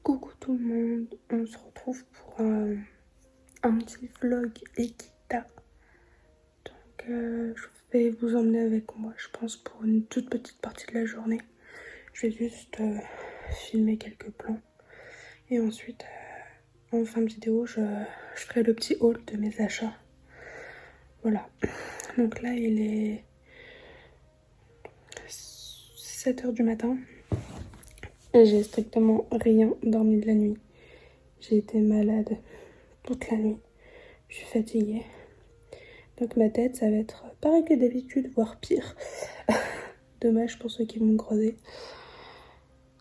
Coucou tout le monde, on se retrouve pour un petit vlog Equita. Donc je vais vous emmener avec moi, je pense, pour une toute petite partie de la journée. Je vais juste filmer quelques plans. Et ensuite, en fin de vidéo, je ferai le petit haul de mes achats. Voilà. Donc là, il est 7 h du matin. Et j'ai strictement rien dormi de la nuit. J'ai été malade toute la nuit. Je suis fatiguée. Donc ma tête, ça va être pareil que d'habitude, voire pire. Dommage pour ceux qui vont me croiser.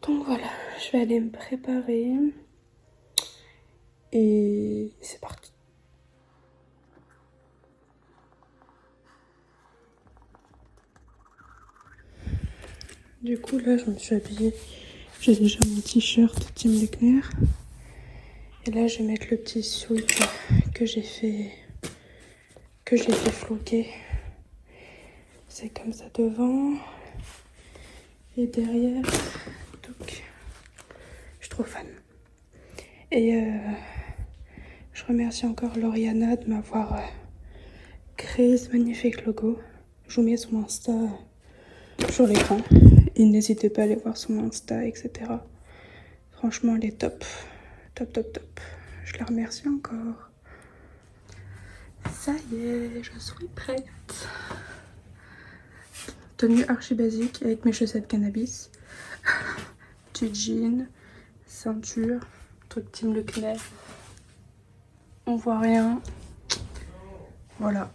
Donc voilà, je vais aller me préparer. Et c'est parti. Du coup là, je me suis habillée. J'ai déjà mon t-shirt Team Leclerc. Et là, je vais mettre le petit sweat que j'ai fait floquer. C'est comme ça devant et derrière. Donc, je suis trop fan. Et je remercie encore Lauriana de m'avoir créé ce magnifique logo. Je vous mets son Insta sur l'écran. Et n'hésitez pas à aller voir son Insta, etc. Franchement, elle est top. Top, top, top. Je la remercie encore. Ça y est, je suis prête. Tenue archi basique avec mes chaussettes cannabis. Petit jean, ceinture, truc Team Leclerc. On voit rien. Voilà.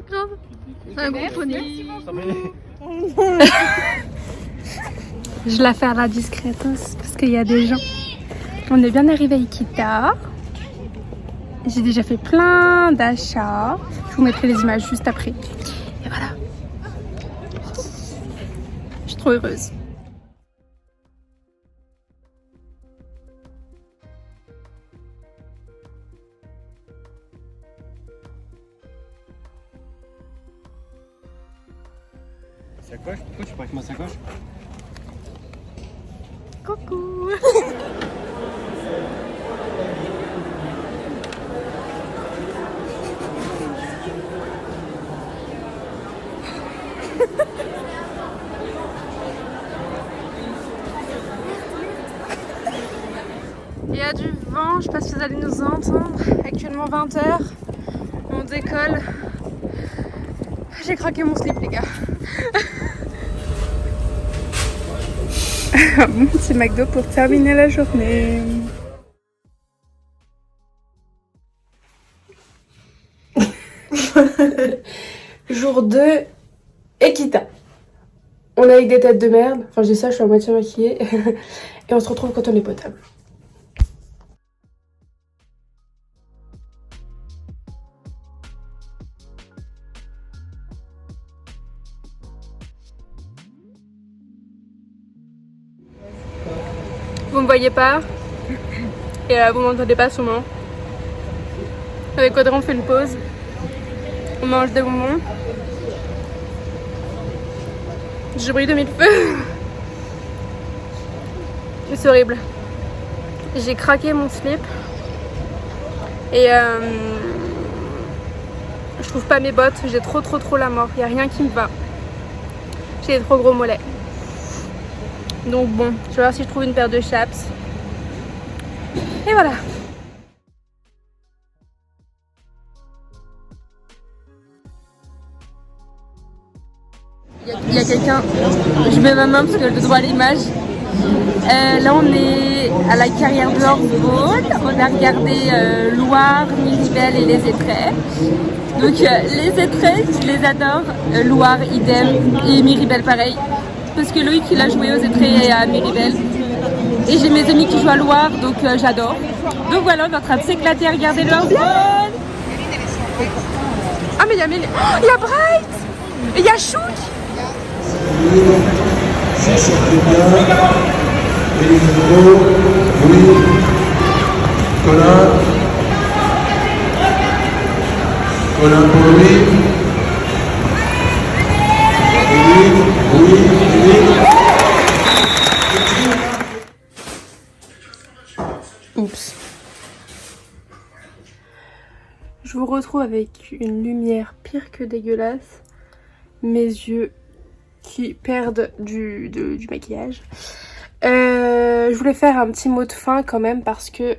Grave. C'est un gros poney. Je la fais à la discrète parce qu'il y a des gens. On est bien arrivé à Equita. J'ai déjà fait plein d'achats. Je vous mettrai les images juste après. Et voilà. Je suis trop heureuse. Sacoche? Pourquoi tu prends avec ma sacoche? Coucou. Il y a du vent, je sais pas si vous allez nous entendre. Actuellement 20 h. On décolle. J'ai craqué mon slip, les gars. Mon petit McDo pour terminer la journée. Jour 2, Equita. On est avec des têtes de merde. Enfin, je dis ça, je suis à moitié maquillée. Et on se retrouve quand on est potable. Vous me voyez pas et vous m'entendez pas sûrement. Avec Audrey on fait une pause. On mange des bonbons. Je brille de mille feux. C'est horrible. J'ai craqué mon slip. Et je trouve pas mes bottes. J'ai trop la mort. Y a rien qui me va. J'ai des trop gros mollets. Donc bon, je vais voir si je trouve une paire de chaps. Et voilà. Il y a quelqu'un, je mets ma main parce que je dois l'image. Là on est à la carrière de Orval. On a regardé Loire, Miribel et les Étraits. Donc les Étraits, je les adore. Loire, idem. Et Miribel pareil. Parce que Loïc il a joué aux Étraits et à Miribel. Et j'ai mes amis qui jouent à Loire, donc j'adore. Donc voilà, on est en train de s'éclater à regarder le Orval. Ah mais il y a Bright. Et il y a Chouk. Ça sortait bien. Et les numéros, oui. Colin. Colin pour lui. Oui. Oups. Je vous retrouve avec une lumière pire que dégueulasse. Mes yeux qui perdent du maquillage. Je voulais faire un petit mot de fin quand même parce que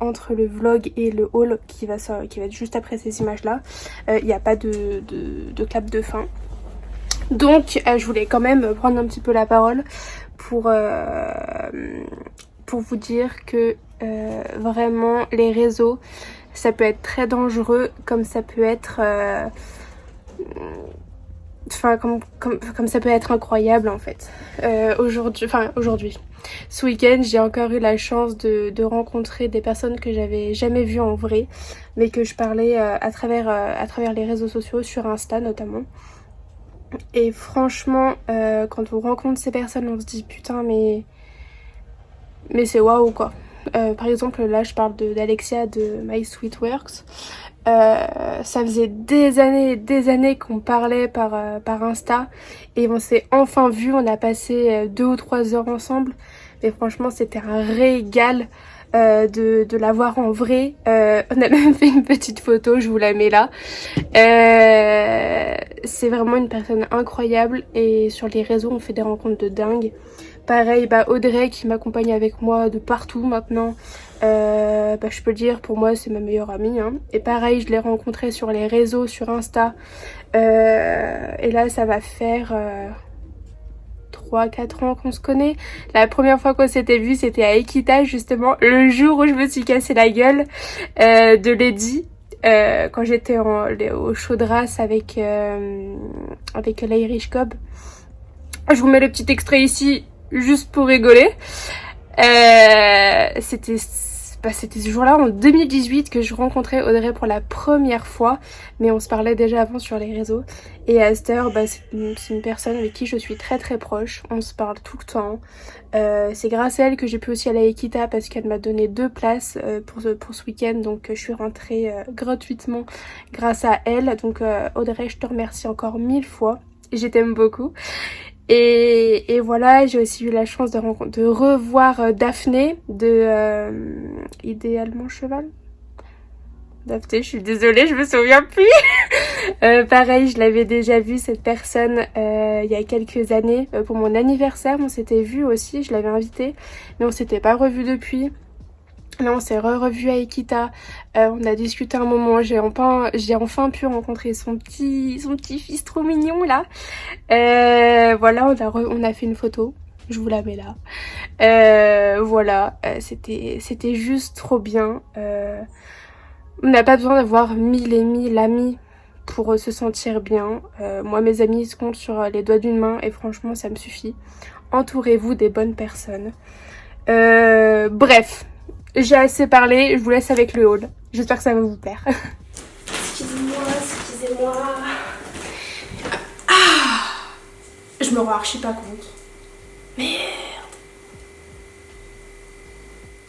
entre le vlog et le haul qui va être juste après ces images là, il n'y a pas de clap de fin. Donc je voulais quand même prendre un petit peu la parole pour vous dire que vraiment les réseaux ça peut être très dangereux comme ça peut être comme ça peut être incroyable en fait. Aujourd'hui, ce week-end j'ai encore eu la chance de rencontrer des personnes que j'avais jamais vues en vrai mais que je parlais à travers les réseaux sociaux, sur Insta notamment. Et franchement quand on rencontre ces personnes on se dit putain mais c'est waouh quoi. Par exemple là je parle d'Alexia de My Sweet Works. Ça faisait des années qu'on parlait par Insta et on s'est enfin vu, on a passé 2 ou 3 heures ensemble mais franchement c'était un régal de la voir en vrai. On a même fait une petite photo, je vous la mets là. C'est vraiment une personne incroyable et sur les réseaux on fait des rencontres de dingue. Pareil, Audrey qui m'accompagne avec moi de partout maintenant, je peux le dire, pour moi c'est ma meilleure amie. Hein. Et pareil, je l'ai rencontrée sur les réseaux, sur Insta. Et là, ça va faire 3-4 ans qu'on se connaît. La première fois qu'on s'était vu, c'était à Equita, justement, le jour où je me suis cassé la gueule de Lady. Quand j'étais au Chaudras avec l'Irish Cob. Je vous mets le petit extrait ici. Juste pour rigoler. C'était ce jour-là en 2018 que je rencontrais Audrey pour la première fois, mais on se parlait déjà avant sur les réseaux. Et à cette heure, c'est une personne avec qui je suis très très proche, on se parle tout le temps. C'est grâce à elle que j'ai pu aussi aller à Equita parce qu'elle m'a donné 2 places pour ce week-end, donc je suis rentrée gratuitement grâce à elle. Donc Audrey, je te remercie encore 1000 fois, je t'aime beaucoup. Et voilà, j'ai aussi eu la chance de revoir Daphné de Idéalement Cheval. Daphné, je suis désolée, je me souviens plus. Pareil, je l'avais déjà vue cette personne il y a quelques années pour mon anniversaire. On s'était vu aussi, je l'avais invitée, mais on s'était pas revu depuis. Là on s'est revu à Equita, on a discuté un moment, j'ai enfin pu rencontrer son petit fils trop mignon là. Voilà, on a fait une photo, je vous la mets là. Voilà, c'était juste trop bien. On n'a pas besoin d'avoir 1000 et 1000 amis pour se sentir bien. Moi mes amis se comptent sur les doigts d'une main et franchement ça me suffit. Entourez-vous des bonnes personnes. Bref. J'ai assez parlé, je vous laisse avec le haul. J'espère que ça va vous plaire. Excusez-moi. Je me rends archi pas compte. Merde.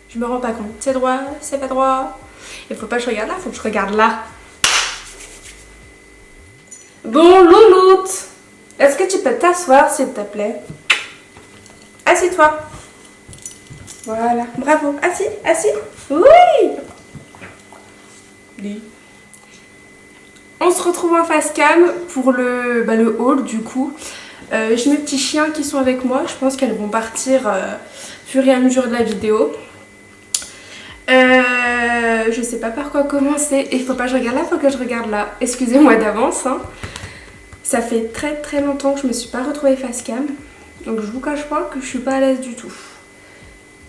Je me rends pas compte. C'est droit, c'est pas droit. Il faut pas que je regarde là, faut que je regarde là. Bon, louloute. Est-ce que tu peux t'asseoir s'il te plaît? Assieds-toi. Voilà, bravo. Assis. Oui. On se retrouve en face cam pour le haul du coup. J'ai mes petits chiens qui sont avec moi. Je pense qu'elles vont partir au fur et à mesure de la vidéo. Je sais pas par quoi commencer. Il faut pas que je regarde là, faut que je regarde là. Excusez-moi d'avance. Hein. Ça fait très très longtemps que je me suis pas retrouvée face cam. Donc je vous cache pas que je suis pas à l'aise du tout.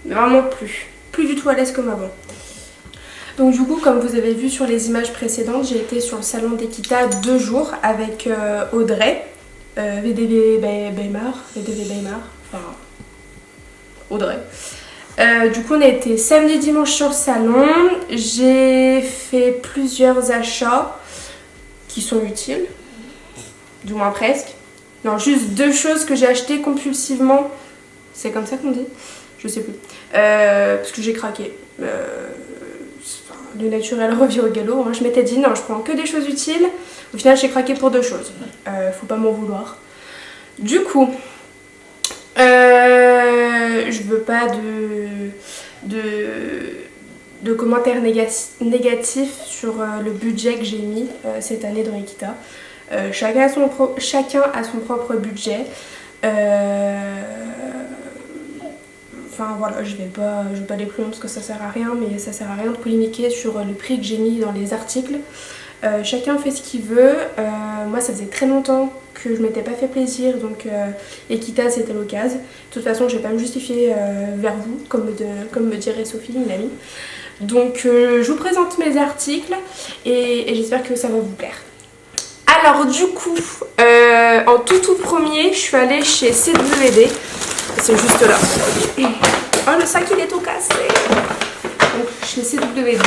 Mais vraiment plus du tout à l'aise comme avant. Donc du coup, comme vous avez vu sur les images précédentes, j'ai été sur le salon d'Equita 2 jours avec Audrey, VDV Baymar, enfin Audrey. Du coup on a été samedi dimanche sur le salon, j'ai fait plusieurs achats qui sont utiles, du moins presque. Non, juste 2 choses que j'ai achetées compulsivement. C'est comme ça qu'on dit? Je sais plus. Parce que j'ai craqué. Le naturel revient au galop. Hein. Je m'étais dit non, je prends que des choses utiles. Au final, j'ai craqué pour 2 choses. Faut pas m'en vouloir. Du coup, je veux pas de commentaires négatifs sur le budget que j'ai mis cette année dans Equita. Chacun a son propre budget. Enfin voilà, je vais pas aller plus loin parce que ça sert à rien, mais ça sert à rien de polémiquer sur le prix que j'ai mis dans les articles. Chacun fait ce qu'il veut. Moi ça faisait très longtemps que je m'étais pas fait plaisir, donc Equita c'était l'occasion. De toute façon je vais pas me justifier vers vous, comme me dirait Sophie, une amie. Donc je vous présente mes articles et j'espère que ça va vous plaire. Alors du coup, en tout premier, je suis allée chez CWD. C'est juste là. Oh le sac il est tout cassé. Donc chez CWD.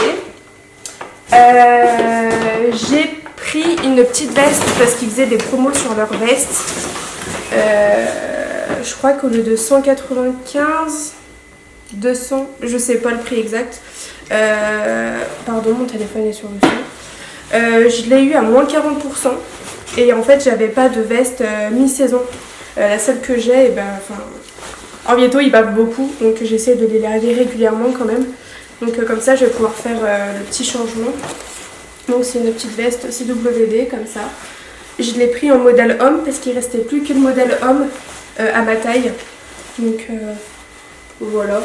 J'ai pris une petite veste parce qu'ils faisaient des promos sur leurs vestes. Je crois qu'au lieu de 195, 200, je sais pas le prix exact. Pardon, mon téléphone est sur le son. Je l'ai eu à moins 40% et en fait j'avais pas de veste mi-saison. La seule que j'ai, Orvieto il bave beaucoup, donc j'essaie de les laver régulièrement quand même. Donc comme ça je vais pouvoir faire le petit changement. Donc c'est une petite veste CWD comme ça. Je l'ai pris en modèle homme parce qu'il restait plus que le modèle homme à ma taille. Donc voilà.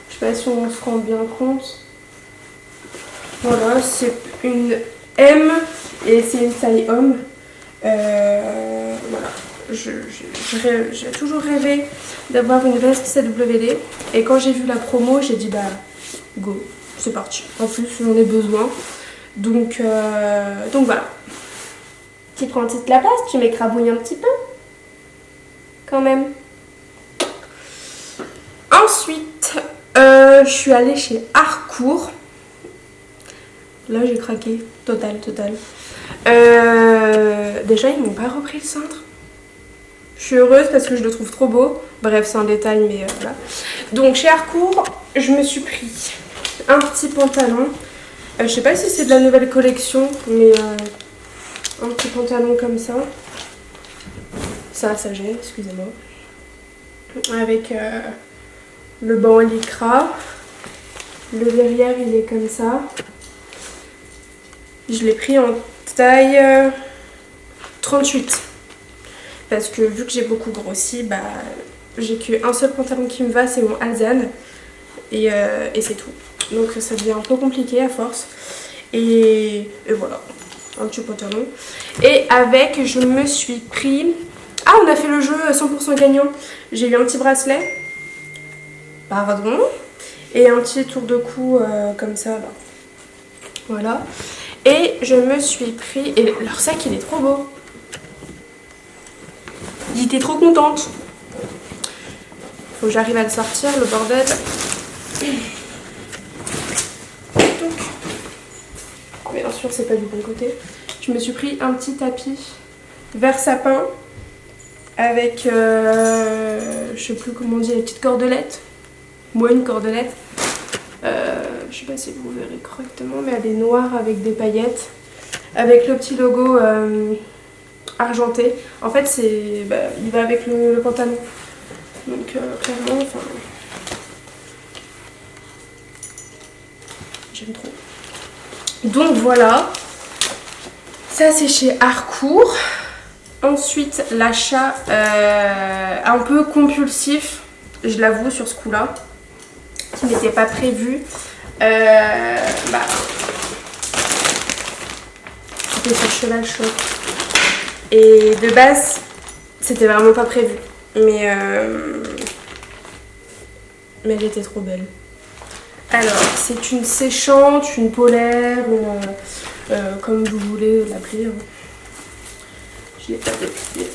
Je sais pas si on se rend bien compte. Voilà, c'est une M et c'est une taille homme. Voilà. J'ai toujours rêvé d'avoir une veste CWD et quand j'ai vu la promo j'ai dit bah go, c'est parti. En plus j'en ai besoin, donc voilà. Tu prends toute la place, tu m'écrabouilles un petit peu quand même. Ensuite je suis allée chez Harcourt. Là j'ai craqué, total. Déjà ils m'ont pas repris le cintre. Je suis heureuse parce que je le trouve trop beau. Bref, c'est un détail, mais voilà. Donc chez Harcourt, je me suis pris un petit pantalon. Je sais pas si c'est de la nouvelle collection, mais un petit pantalon comme ça. Ça gêne, excusez-moi. Avec le bas en lycra. Le derrière, il est comme ça. Je l'ai pris en taille 38. Parce que vu que j'ai beaucoup grossi, bah, j'ai qu'un seul pantalon qui me va, c'est mon Alzane. Et c'est tout. Donc ça devient un peu compliqué à force. Et voilà, un petit pantalon. Et avec, je me suis pris... Ah, on a fait le jeu 100% gagnant. J'ai eu un petit bracelet. Pardon. Et un petit tour de cou comme ça, là. Voilà. Et je me suis pris... Et leur sac, il est trop beau. J'étais trop contente. Faut que j'arrive à le sortir, le bordel. Donc, bien sûr, c'est pas du bon côté. Je me suis pris un petit tapis vert sapin avec, je sais plus comment on dit, les petites cordelettes. Moi, une cordelette. Je sais pas si vous verrez correctement, mais elle est noire avec des paillettes. Avec le petit logo... argenté. En fait, il va avec le pantalon. Donc, clairement, enfin... J'aime trop. Donc, voilà. Ça, c'est chez Harcourt. Ensuite, l'achat un peu compulsif, je l'avoue, sur ce coup-là, qui n'était pas prévu. C'était sur Cheval Shop. Et de base, c'était vraiment pas prévu. Mais elle était trop belle. Alors, c'est une séchante, une polaire, comme vous voulez l'appeler. Je l'ai pas déplié.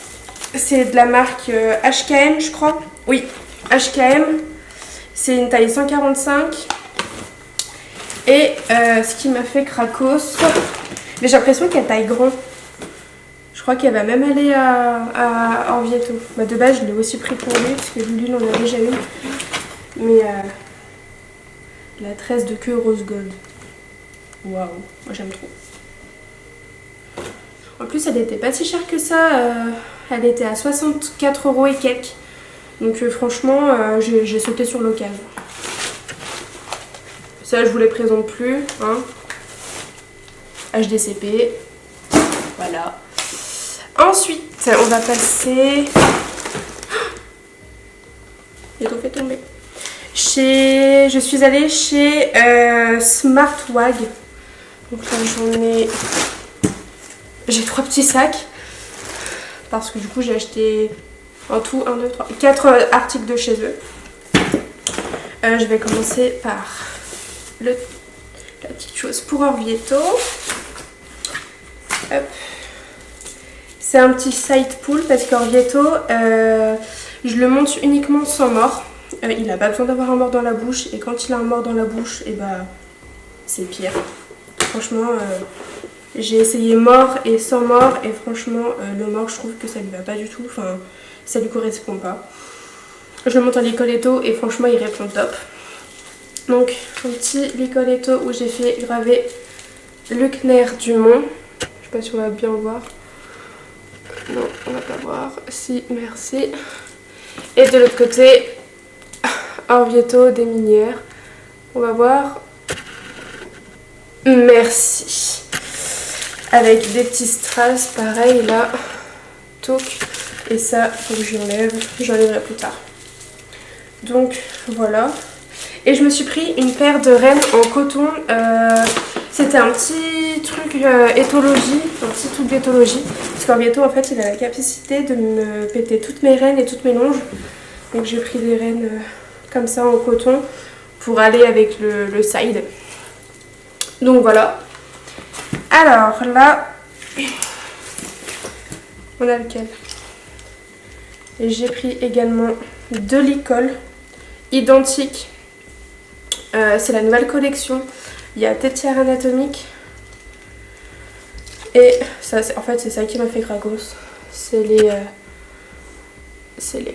C'est de la marque HKM, je crois. Oui, HKM. C'est une taille 145. Et ce qui m'a fait cracos, mais j'ai l'impression qu'elle taille grand. Je crois qu'elle va même aller à Orvieto. Bah, de base, je l'ai aussi pris pour lui, parce que Lulu en a déjà une. Mais la tresse de queue rose gold. Waouh, moi j'aime trop. En plus, elle était pas si chère que ça. Elle était à 64 € et quelques. Donc franchement, j'ai sauté sur l'occasion. Ça, je vous les présente plus. Hein. HDCP. Voilà. Ensuite, on va passer... J'ai tout fait tomber. Je suis allée chez Smartwag. Donc là, j'en ai... J'ai 3 petits sacs. Parce que du coup, j'ai acheté en tout 1, 2, 3, 4 articles de chez eux. Je vais commencer par la petite chose pour Orvieto. Hop. C'est un petit side pull parce qu'Orvieto, je le monte uniquement sans mort. Il n'a pas besoin d'avoir un mort dans la bouche. Et quand il a un mort dans la bouche, et bah, c'est pire. Franchement, j'ai essayé mort et sans mort. Et franchement, le mort, je trouve que ça lui va pas du tout. Enfin, ça lui correspond pas. Je le monte en Licoletto et franchement, il répond top. Donc, un petit Licoletto où j'ai fait graver Luckner Dumont. Je sais pas si on va bien voir. Non, on va pas voir. Si, merci. Et de l'autre côté, Orvieto des Minières. On va voir. Merci. Avec des petits strass, pareil là. Touc. Et ça, faut que j'enlève. J'enlèverai plus tard. Donc, voilà. Et je me suis pris une paire de rennes en coton. C'était un petit truc éthologie, un petit truc d'éthologie. Parce qu'Orvieto, en fait, il a la capacité de me péter toutes mes rennes et toutes mes longes. Donc j'ai pris des rennes comme ça en coton pour aller avec le side. Donc voilà. Alors là, on a lequel? Et j'ai pris également 2 licoles identiques. C'est la nouvelle collection. Il y a Tétière anatomique. Et ça, en fait, c'est ça qui m'a fait Gragos. C'est les...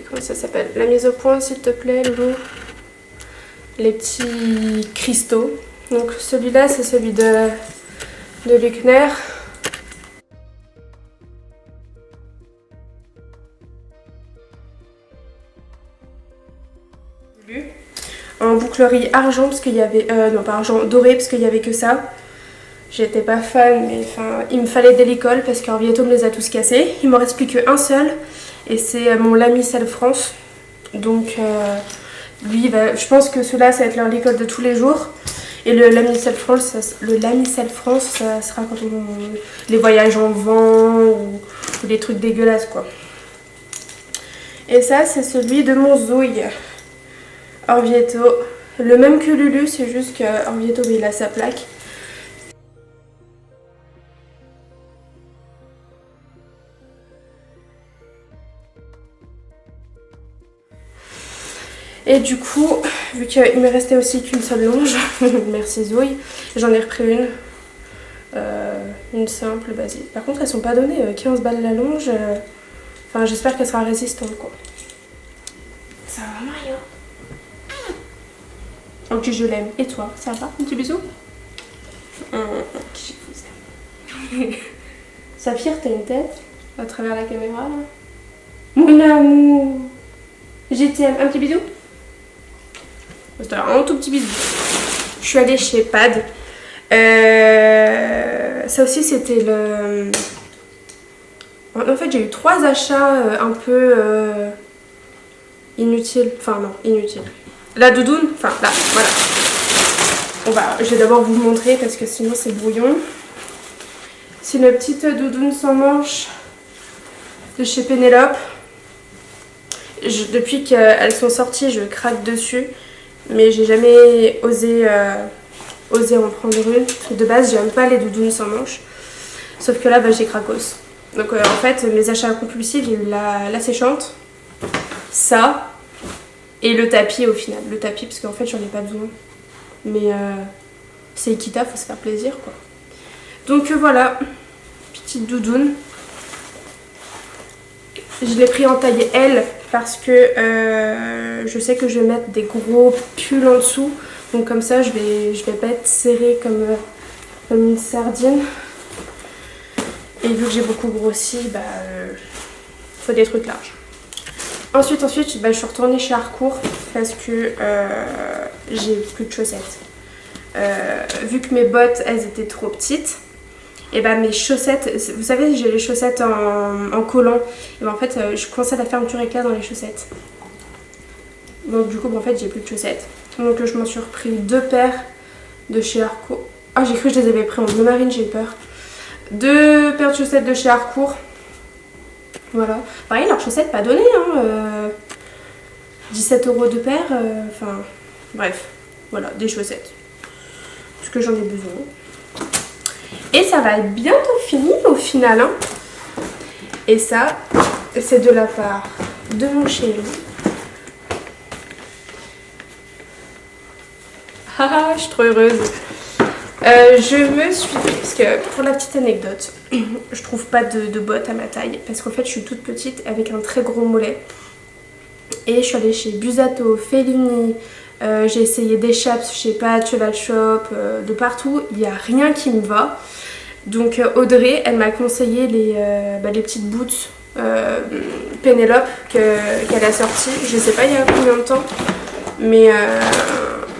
comment ça s'appelle? La mise au point, s'il te plaît, Loulou. Les petits cristaux. Donc celui-là, c'est celui de Luckner. En bouclerie argent parce qu'il y avait non pas argent, doré parce qu'il y avait que ça. J'étais pas fan, mais enfin il me fallait des licoles parce qu'Orvieto me les a tous cassés. Il m'en reste plus qu'un seul et c'est mon Lamiselle France. Donc lui je pense que ceux-là ça va être leur licole de tous les jours. Et le Lamiselle France, ça sera quand les voyages en vent ou les trucs dégueulasses quoi. Et ça c'est celui de mon Zouille. Orvieto, le même que Lulu, c'est juste que Orvieto il a sa plaque. Et du coup, vu qu'il me restait aussi qu'une seule longe, merci Zoé, j'en ai repris une simple basique. Par contre, elles sont pas données 15 balles la longe. Enfin, j'espère qu'elle sera résistante quoi. Ça va Mario? Ok, je l'aime. Et toi, ça va? Un petit bisou? Je vous aime. Saphir, t'as une tête à travers la caméra là. Mon amour, je t'aime. Un petit bisou? Un tout petit bisou. Je suis allée chez Pad. Ça aussi c'était le... En fait j'ai eu 3 achats un peu inutiles. Enfin non, inutiles. La doudoune, enfin là, voilà. Je vais d'abord vous montrer parce que sinon c'est brouillon. C'est une petite doudoune sans manches de chez Pénélope. Depuis qu'elles sont sorties, je craque dessus. Mais j'ai jamais osé en prendre une. De base, j'aime pas les doudounes sans manches. Sauf que là, bah, j'ai cracos. Donc en fait, mes achats compulsifs, j'ai eu la séchante, ça... Et le tapis au final, le tapis parce qu'en fait j'en ai pas besoin. Mais c'est Ikita, faut se faire plaisir quoi. Donc voilà, petite doudoune. Je l'ai pris en taille L parce que je sais que je vais mettre des gros pulls en dessous. Donc comme ça, je vais pas être serrée comme une sardine. Et vu que j'ai beaucoup grossi, faut des trucs larges. Ensuite, je suis retournée chez Harcourt parce que j'ai plus de chaussettes. Vu que mes bottes, elles étaient trop petites, et mes chaussettes, vous savez, j'ai les chaussettes en collant. Et en fait, je commençais la fermeture éclair dans les chaussettes. Donc du coup, en fait, j'ai plus de chaussettes. Donc je m'en suis repris 2 paires de chez Harcourt. Ah, j'ai cru que je les avais pris en bleu marine, j'ai eu peur. 2 paires de chaussettes de chez Harcourt. Voilà. Pareil, leurs chaussettes pas données, hein. 17 € de paire. Enfin, bref. Voilà, des chaussettes. Parce que j'en ai besoin. Et ça va être bientôt fini au final, hein. Et ça, c'est de la part de mon chéri. Haha, je suis trop heureuse. Je me suis pris, parce que pour la petite anecdote, je trouve pas de bottes à ma taille. Parce qu'en fait, je suis toute petite avec un très gros mollet. Et je suis allée chez Busato, Fellini. J'ai essayé des chaps, je sais pas, Cheval Shop, de partout. Il n'y a rien qui me va. Donc Audrey, elle m'a conseillé les petites boots Pénélope qu'elle a sorti. Je sais pas il y a combien de temps. Mais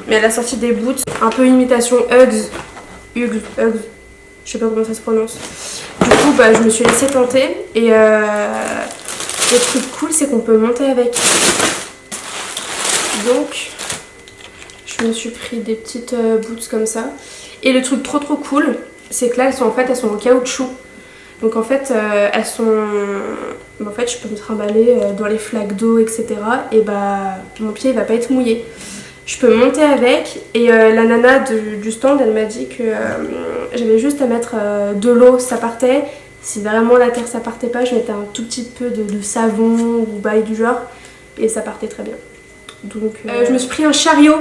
elle a sorti des boots un peu imitation Uggs. Uggs. Je sais pas comment ça se prononce. Du coup, je me suis laissée tenter. Et le truc cool, c'est qu'on peut monter avec. Donc, je me suis pris des petites boots comme ça. Et le truc trop cool, c'est que là, elles sont en caoutchouc. Donc en fait, elles sont... En fait, je peux me trimballer dans les flaques d'eau, etc. Et mon pied, il va pas être mouillé. Je peux monter avec. Et la nana du stand, elle m'a dit que j'avais juste à mettre de l'eau, ça partait. Si vraiment la terre, ça partait pas, je mettais un tout petit peu de savon ou bail du genre. Et ça partait très bien. Donc je me suis pris un chariot.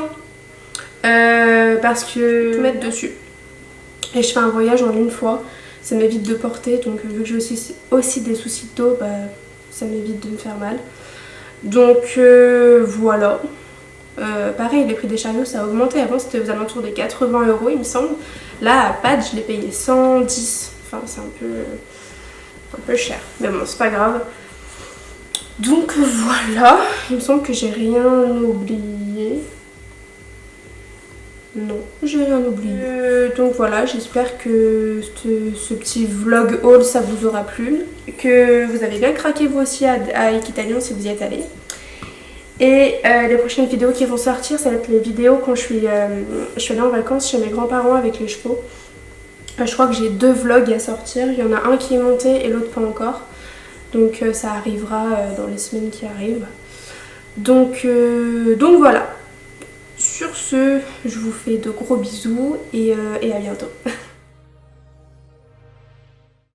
Parce que je peux mettre dessus. Et je fais un voyage en une fois. Ça m'évite de porter, donc vu que j'ai aussi des soucis de dos, ça m'évite de me faire mal. Donc voilà. Pareil, les prix des chariots ça a augmenté. Avant c'était aux alentours des 80 € il me semble. Là à Pad je l'ai payé 110. Enfin c'est un peu cher. Mais bon c'est pas grave. Donc voilà. Il me semble que j'ai rien oublié. Non, j'ai rien oublié. Donc voilà, j'espère que ce petit vlog haul ça vous aura plu. Que vous avez bien craqué vous aussi à Equitalion si vous y êtes allé. Et les prochaines vidéos qui vont sortir, ça va être les vidéos quand je suis allée en vacances chez mes grands-parents avec les chevaux. Je crois que j'ai 2 vlogs à sortir. Il y en a un qui est monté et l'autre pas encore. Donc ça arrivera dans les semaines qui arrivent. Donc voilà. Sur ce, je vous fais de gros bisous et à bientôt.